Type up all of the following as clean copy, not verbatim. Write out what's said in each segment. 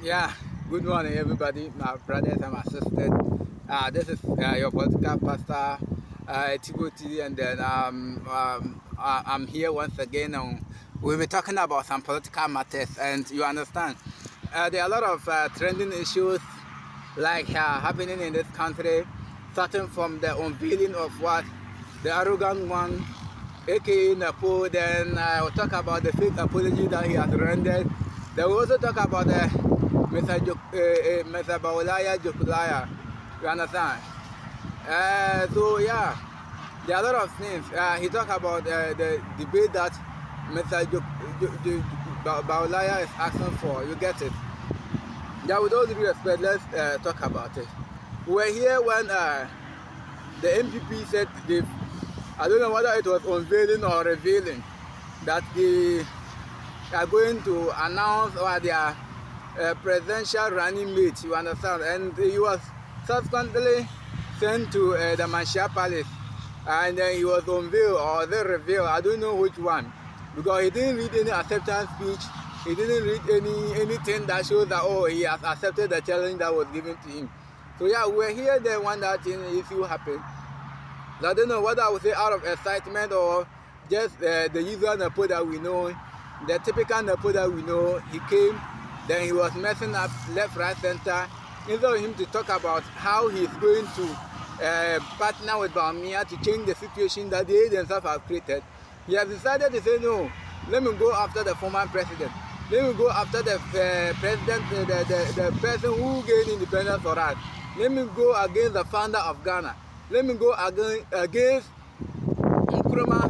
Yeah, good morning, everybody, my brothers and my sisters. This is your political pastor, Timothy, and then I'm here once again. We'll be talking about some political matters, and you understand, there are a lot of trending issues like happening in this country, starting from the unveiling of what the arrogant one, aka Napo. Then we'll talk about the fake apology that he has rendered. Then we'll also talk about Mr. Bawumia Jokulaya. You understand? So yeah, there are a lot of things. He talked about the debate that Mr. Bawumia is asking for. You get it? Yeah, with all due respect, let's talk about it. We were here when the MPP said I don't know whether it was unveiling or revealing that they are going to announce or their presidential running mate, you understand, and he was subsequently sent to the Manshia Palace, and then he was unveiled or they revealed, I don't know which one, because he didn't read any acceptance speech, he didn't read anything that shows that, oh, he has accepted the challenge that was given to him. So yeah, we're here then when that thing issue happened. So I don't know whether I would say out of excitement or just the usual Napo that we know, the typical Napo that we know. He came, then he was messing up left, right, center. Instead of him to talk about how he's going to partner with Bawumia to change the situation that they themselves have created, he has decided to say, no, let me go after the former president. Let me go after the president, the person who gained independence for us. Let me go against the founder of Ghana. Let me go against Nkrumah,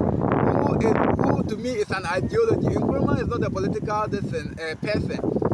who to me is an ideology. Nkrumah is not a political person.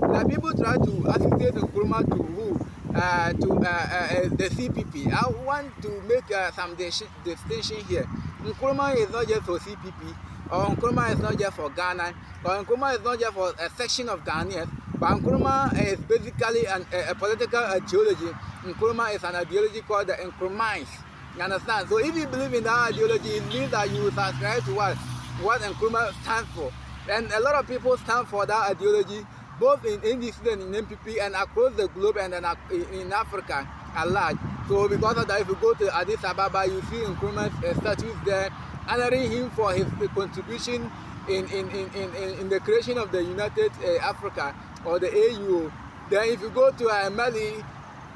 Now people try to associate Nkrumah to who? The CPP. I want to make some distinction here. Nkrumah is not just for CPP, or Nkrumah is not just for Ghana, or Nkrumah is not just for a section of Ghanaians, but Nkrumah is basically a political ideology. Nkrumah is an ideology called the Nkrumahs. You understand? So if you believe in that ideology, it means that you subscribe to what Nkrumah stands for. And a lot of people stand for that ideology, both in NDC and in MPP and across the globe and in Africa at large. So because of that, if you go to Addis Ababa, you see Nkrumah's statues there, honoring him for his contribution in the creation of the United Africa or the AU. Then if you go to Mali,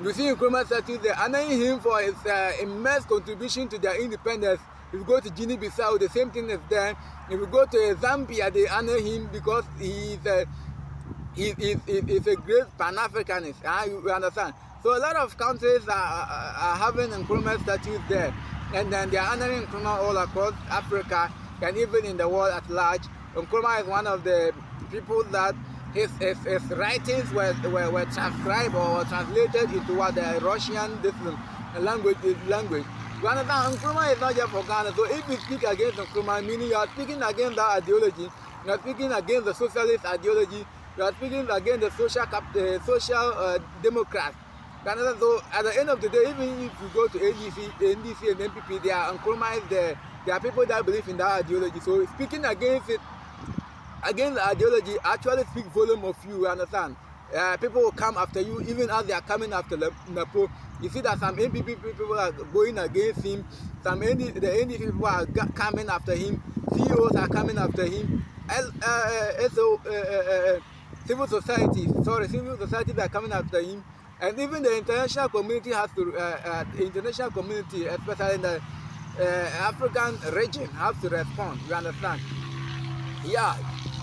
you see Nkrumah's statue there, honoring him for his immense contribution to their independence. If you go to Guinea-Bissau, the same thing is there. If you go to Zambia, they honor him because he's a great Pan-Africanist. You understand? So a lot of countries are having Nkrumah statues there, and then they are honoring Nkrumah all across Africa and even in the world at large. Nkrumah is one of the people that his writings were transcribed or translated into what the Russian language. You understand? Nkrumah is not just for Ghana. So if you speak against Nkrumah, meaning you are speaking against that ideology, you are speaking against the socialist ideology, you are speaking against the social democrats. So at the end of the day, even if you go to NDC and MPP, they are Nkrumahs there. There are people that believe in that ideology. So speaking against it, against the ideology, actually speak volume of you understand? People will come after you even as they are coming after Napo. You see that some MPP people are going against him, some the NDP people are coming after him, CEOs are coming after him, civil societies are coming after him, and even the international community has to, international community, especially in the African region, has to respond, you understand? Yeah,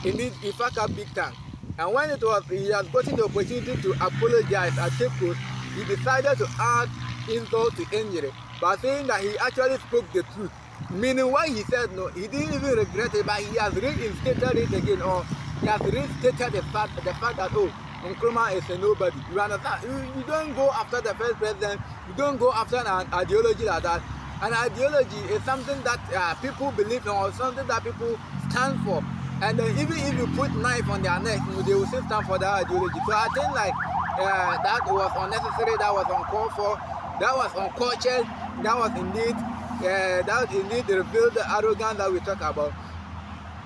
indeed, he fucked up big time. And when he has gotten the opportunity to apologize at Cape, he decided to add insult to injury by saying that he actually spoke the truth. Meaning what he said, no, he didn't even regret it, but he has reinstated it again, or he has reinstated the fact that, oh, Nkrumah is a nobody. You understand? You don't go after the first president, you don't go after an ideology like that. An ideology is something that people believe in or something that people stand for. And even if you put knife on their neck, they will still stand for that ideology. So I think like that was unnecessary, that was uncalled for, that was uncultured, that was indeed revealed the arrogance that we talk about.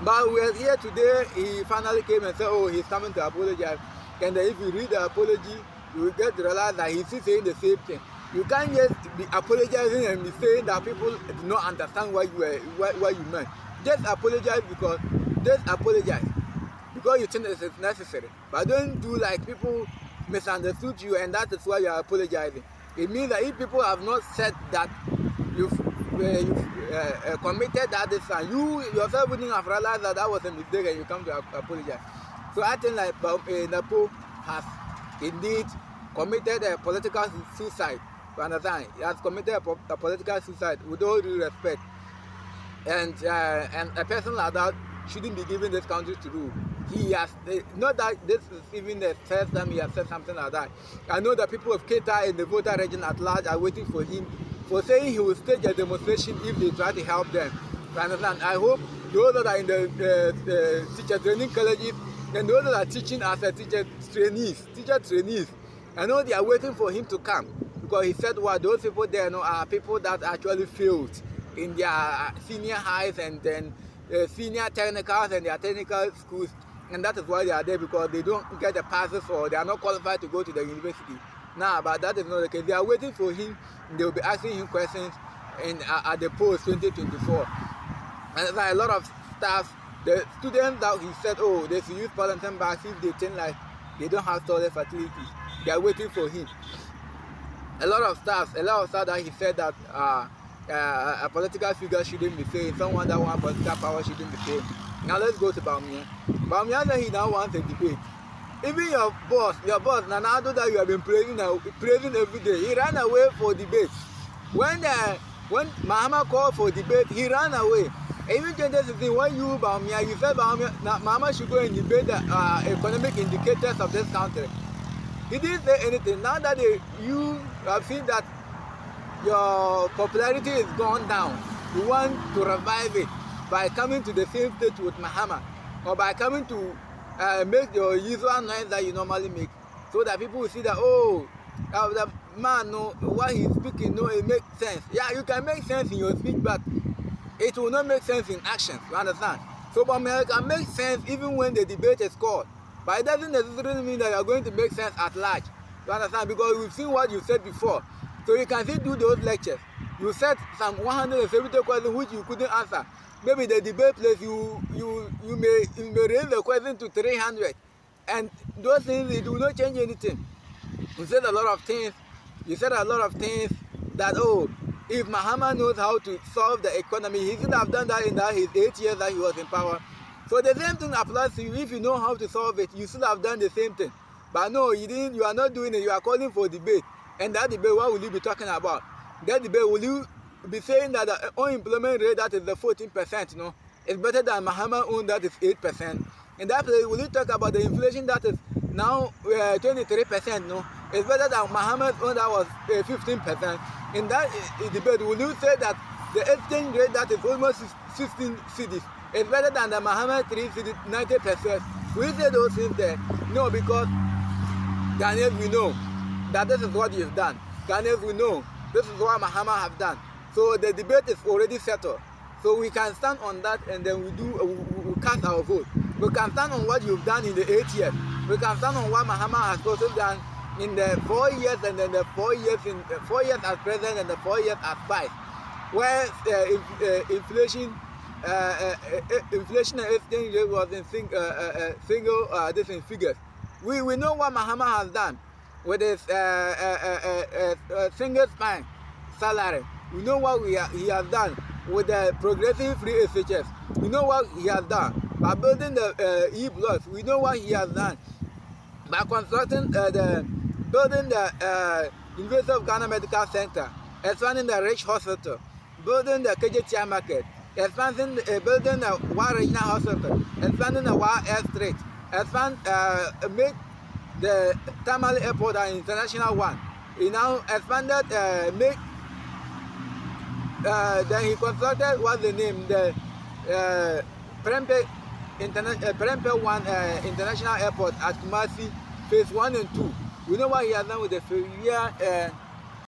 But we're here today. He finally came and said, oh, he's coming to apologize. and then if you read the apology, you will get to realize that he's still saying the same thing. You can't just be apologizing and be saying that people do not understand what you meant. Just apologize because you think it's necessary. But don't do like people misunderstood you and that is why you are apologizing. It means that if people have not said that you've committed that this and you yourself wouldn't have realized that that was a mistake and you come to apologize. So I think like Napo has indeed committed a political suicide. You understand? He has committed a political suicide with all due respect. And a person like that shouldn't be given this country to rule. He has, not that this is even the first time he has said something like that. I know that people of Keta in the voter region at large are waiting for him for saying he will stage a demonstration if they try to help them. You understand? I hope those that are in the teacher training colleges and those that are teaching as a teacher trainees, I know they are waiting for him to come because he said, well, those people there are people that actually failed in their senior highs and then senior technicals and their technical schools, and that is why they are there, because they don't get the passes or they are not qualified to go to the university. Now, but that is not the case. They are waiting for him. They will be asking him questions at the post 2024. And like a lot of staff, the students that he said, oh, they should use Palantin bags if they think like they don't have toilet facilities. They are waiting for him. A lot of staff that he said that a political figure shouldn't be saying, someone that wants political power shouldn't be saying. Now let's go to Bawumia. Bawumia said he now wants a debate. Even your boss, Nanado, that you have been praising every day, he ran away for debate. When Mahama called for debate, he ran away. Even 2016, when you Bawumia, you said Mahama should go and debate the economic indicators of this country. He didn't say anything. Now that you have seen that your popularity is gone down, you want to revive it by coming to the same stage with Mahama, or by coming to make your usual noise that you normally make, so that people will see that, oh, the man, what he's speaking, it makes sense. Yeah, you can make sense in your speech, but it will not make sense in action. You understand? So Bawumia can make sense even when the debate is called, but it doesn't necessarily mean that you are going to make sense at large. You understand? Because we've seen what you said before. So you can still do those lectures. You said some 170 questions which you couldn't answer. Maybe the debate place you may raise the question to 300, and those things, it will not change anything. You said a lot of things. That, oh, if Mahama knows how to solve the economy, he should have done that in his 8 years that he was in power. So the same thing applies to you. If you know how to solve it, you should have done the same thing. But no, you didn't. You are not doing it. You are calling for debate. And that debate, what will you be talking about? That debate, will you be saying that the unemployment rate that is the 14%, is better than Mahama own that is 8%? In that place, will you talk about the inflation that is now 23%? It's better than Mahama's own that was 15%. In that debate, will you say that the exchange rate that is almost 16 cedis is better than the Mahama 3 cedis 90%? Will you say those things there? No, because Ghanaians, we know that this is what he has done. Ghanaians, we know this is what Mahama have done. So the debate is already settled. So we can stand on that, and then we cast our vote. We can stand on what you've done in the 8 years. We can stand on what Mahama has also done in the 4 years, and then the 4 years as president and the 4 years as vice, where inflation and exchange rate was in single figures. We know what Mahama has done with his single spine salary. We know what he has done with the progressive free SHS. We know what he has done by building the e-blocks. We know what he has done by constructing building the University of Ghana Medical Center, expanding the Rich Hospital, building the KJTI market, building the Wa Regional Hospital, expanding the Wa Airstreet, make the Tamale Airport an international one. He now expanded, then he constructed, what's the name, the Prempeh One International Airport at Kumasi, phase 1 and 2. We know what he has done with the Ferrier